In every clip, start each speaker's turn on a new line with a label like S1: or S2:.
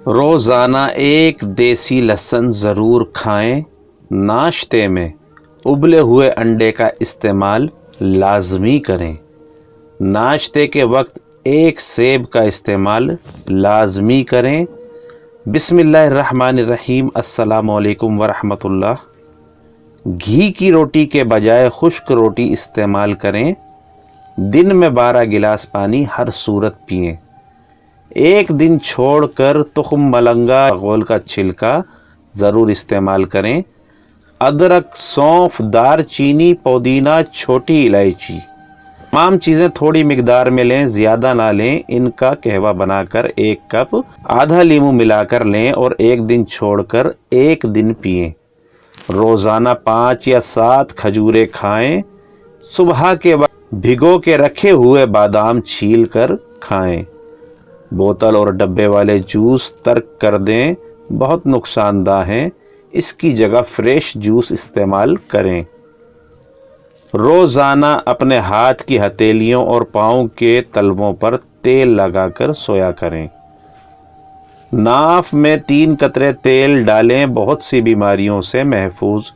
S1: روزانہ ایک دیسی لہسن ضرور کھائیں۔ ناشتے میں ابلے ہوئے انڈے کا استعمال لازمی کریں۔ ناشتے کے وقت ایک سیب کا استعمال لازمی کریں۔ بسم اللہ الرحمن الرحیم۔ السلام علیکم ورحمۃ اللہ۔ گھی کی روٹی کے بجائے خشک روٹی استعمال کریں۔ دن میں 12 گلاس پانی ہر صورت پئیں۔ ایک دن چھوڑ کر تخم ملنگا غول کا چھلکا ضرور استعمال کریں۔ ادرک، سونف، دار چینی، پودینہ، چھوٹی الائچی، تمام چیزیں تھوڑی مقدار میں لیں، زیادہ نہ لیں۔ ان کا قہوہ بنا کر 1 کپ آدھا لیمو ملا کر لیں اور ایک دن چھوڑ کر ایک دن پئیں۔ روزانہ 5 یا 7 کھجوریں کھائیں۔ صبح کے وقت بھگو کے رکھے ہوئے بادام چھیل کر کھائیں۔ بوتل اور ڈبے والے جوس ترک کر دیں، بہت نقصان دہ ہیں۔ اس کی جگہ فریش جوس استعمال کریں۔ روزانہ اپنے ہاتھ کی ہتھیلیوں اور پاؤں کے تلووں پر تیل لگا کر سویا کریں۔ ناف میں 3 قطرے تیل ڈالیں، بہت سی بیماریوں سے محفوظ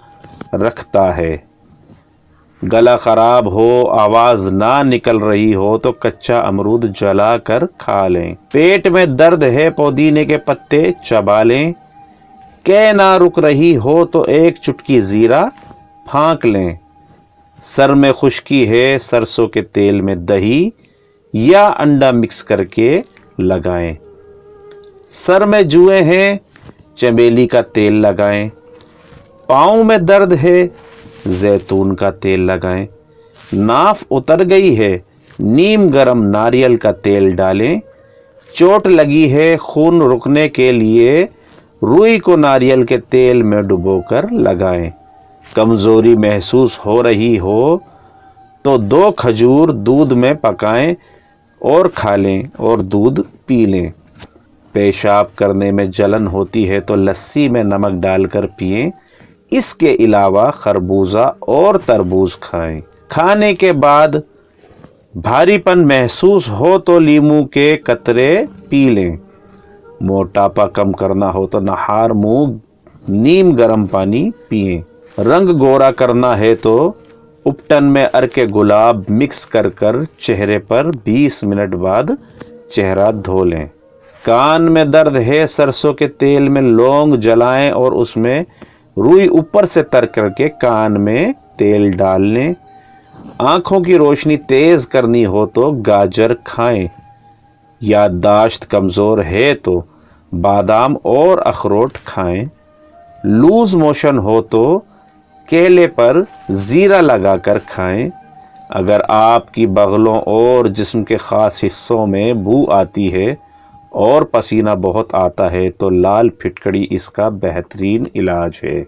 S1: رکھتا ہے۔ گلا خراب ہو، آواز نہ نکل رہی ہو تو کچا امرود جلا کر کھا لیں۔ پیٹ میں درد ہے، پودینے کے پتے چبا لیں۔ کہ نہ رک رہی ہو تو 1 چٹکی زیرہ پھانک لیں۔ سر میں خشکی ہے، سرسوں کے تیل میں دہی یا انڈا مکس کر کے لگائیں۔ سر میں جوئیں ہیں، چمیلی کا تیل لگائیں۔ پاؤں میں درد ہے، زیتون کا تیل لگائیں۔ ناف اتر گئی ہے، نیم گرم ناریل کا تیل ڈالیں۔ چوٹ لگی ہے، خون رکنے کے لیے روئی کو ناریل کے تیل میں ڈبو کر لگائیں۔ کمزوری محسوس ہو رہی ہو تو 2 کھجور دودھ میں پکائیں اور کھا لیں اور دودھ پی لیں۔ پیشاب کرنے میں جلن ہوتی ہے تو لسی میں نمک ڈال کر پئیں۔ اس کے علاوہ خربوزہ اور تربوز کھائیں۔ کھانے کے بعد بھاری پن محسوس ہو تو لیمو کے قطرے پی لیں۔ موٹاپا کم کرنا ہو تو نہار منہ نیم گرم پانی پئیں۔ رنگ گورا کرنا ہے تو اپٹن میں عرق گلاب مکس کر کر چہرے پر 20 منٹ بعد چہرہ دھو لیں۔ کان میں درد ہے، سرسوں کے تیل میں لونگ جلائیں اور اس میں روئی اوپر سے تر کر کے کان میں تیل ڈال لیں۔ آنکھوں کی روشنی تیز کرنی ہو تو گاجر کھائیں۔ یادداشت کمزور ہے تو بادام اور اخروٹ کھائیں۔ لوز موشن ہو تو کیلے پر زیرہ لگا کر کھائیں۔ اگر آپ کی بغلوں اور جسم کے خاص حصوں میں بو آتی ہے اور پسینہ بہت آتا ہے تو لال پھٹکڑی اس کا بہترین علاج ہے۔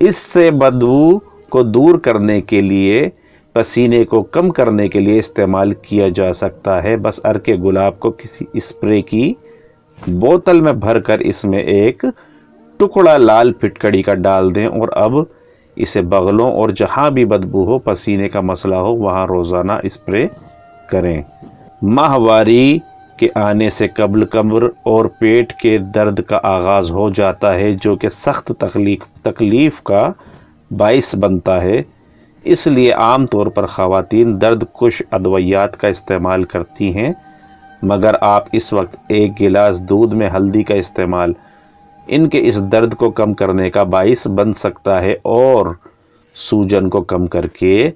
S1: اس سے بدبو کو دور کرنے کے لیے، پسینے کو کم کرنے کے لیے استعمال کیا جا سکتا ہے۔ بس عرق گلاب کو کسی اسپرے کی بوتل میں بھر کر اس میں 1 ٹکڑا لال پھٹکڑی کا ڈال دیں اور اب اسے بغلوں اور جہاں بھی بدبو ہو، پسینے کا مسئلہ ہو، وہاں روزانہ اسپرے کریں۔ ماہواری کے آنے سے قبل کمر اور پیٹ کے درد کا آغاز ہو جاتا ہے، جو کہ سخت تکلیف کا باعث بنتا ہے۔ اس لیے عام طور پر خواتین درد کش ادویات کا استعمال کرتی ہیں، مگر آپ اس وقت 1 گلاس دودھ میں ہلدی کا استعمال ان کے اس درد کو کم کرنے کا باعث بن سکتا ہے اور سوجن کو کم کر کے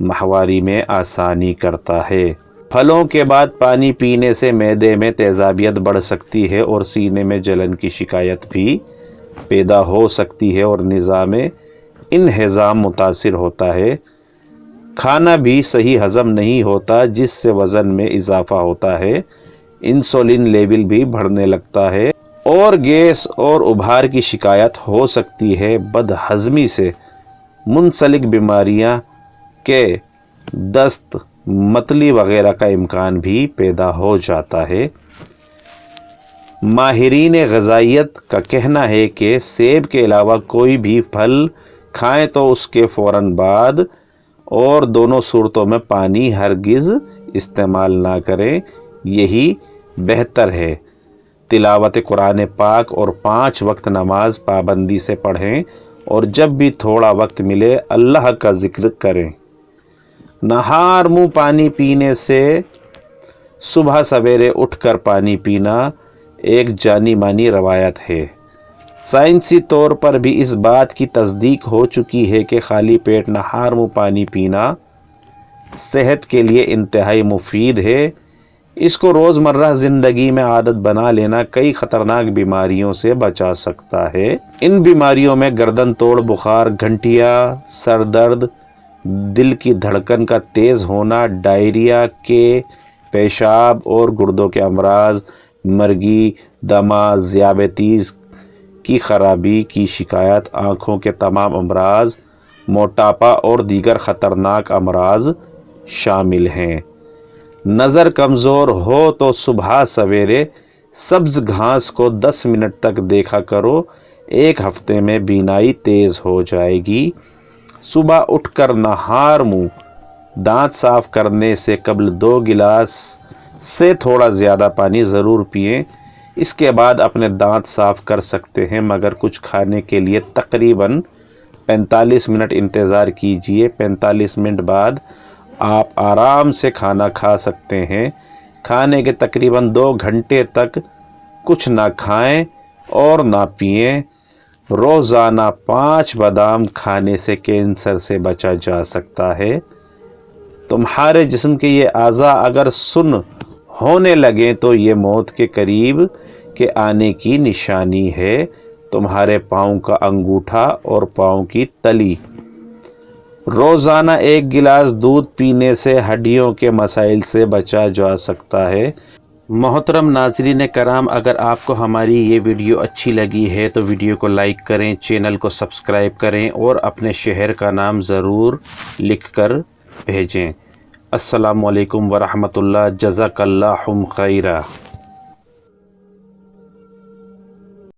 S1: ماہواری میں آسانی کرتا ہے۔ پھلوں کے بعد پانی پینے سے معدے میں تیزابیت بڑھ سکتی ہے اور سینے میں جلن کی شکایت بھی پیدا ہو سکتی ہے اور نظام انہضام متاثر ہوتا ہے۔ کھانا بھی صحیح ہضم نہیں ہوتا، جس سے وزن میں اضافہ ہوتا ہے، انسولین لیول بھی بڑھنے لگتا ہے اور گیس اور ابھار کی شکایت ہو سکتی ہے۔ بد ہضمی سے منسلک بیماریاں کے دست، متلی وغیرہ کا امکان بھی پیدا ہو جاتا ہے۔ ماہرین غذائیت کا کہنا ہے کہ سیب کے علاوہ کوئی بھی پھل کھائیں تو اس کے فوراً بعد اور دونوں صورتوں میں پانی ہرگز استعمال نہ کریں، یہی بہتر ہے۔ تلاوت قرآن پاک اور 5 وقت نماز پابندی سے پڑھیں اور جب بھی تھوڑا وقت ملے اللہ کا ذکر کریں۔ نہار منہ پانی پینے سے صبح سویرے اٹھ کر پانی پینا ایک جانی مانی روایت ہے۔ سائنسی طور پر بھی اس بات کی تصدیق ہو چکی ہے کہ خالی پیٹ نہار منہ پانی پینا صحت کے لیے انتہائی مفید ہے۔ اس کو روزمرہ زندگی میں عادت بنا لینا کئی خطرناک بیماریوں سے بچا سکتا ہے۔ ان بیماریوں میں گردن توڑ بخار، گھنٹیا، سر درد، دل کی دھڑکن کا تیز ہونا، ڈائریا کے، پیشاب اور گردوں کے امراض، مرگی، دمہ، ذیابیطس کی خرابی کی شکایت، آنکھوں کے تمام امراض، موٹاپا اور دیگر خطرناک امراض شامل ہیں۔ نظر کمزور ہو تو صبح سویرے سبز گھاس کو 10 منٹ تک دیکھا کرو، ایک ہفتے میں بینائی تیز ہو جائے گی۔ صبح اٹھ کر نہار منہ دانت صاف کرنے سے قبل 2 گلاس سے تھوڑا زیادہ پانی ضرور پئیں۔ اس کے بعد اپنے دانت صاف کر سکتے ہیں، مگر کچھ کھانے کے لیے تقریباً 45 منٹ انتظار کیجیے۔ 45 منٹ بعد آپ آرام سے کھانا کھا سکتے ہیں۔ کھانے کے تقریباً 2 گھنٹے تک کچھ نہ کھائیں اور نہ پئیں۔ روزانہ 5 بادام کھانے سے کینسر سے بچا جا سکتا ہے۔ تمہارے جسم کے یہ اعضاء اگر سن ہونے لگیں تو یہ موت کے قریب کے آنے کی نشانی ہے۔ تمہارے پاؤں کا انگوٹھا اور پاؤں کی تلی۔ روزانہ 1 گلاس دودھ پینے سے ہڈیوں کے مسائل سے بچا جا سکتا ہے۔ محترم ناظرین کرام، اگر آپ کو ہماری یہ ویڈیو اچھی لگی ہے تو ویڈیو کو لائک کریں، چینل کو سبسکرائب کریں اور اپنے شہر کا نام ضرور لکھ کر بھیجیں۔ السلام علیکم ورحمۃ اللہ، جزاک اللہ خیرہ۔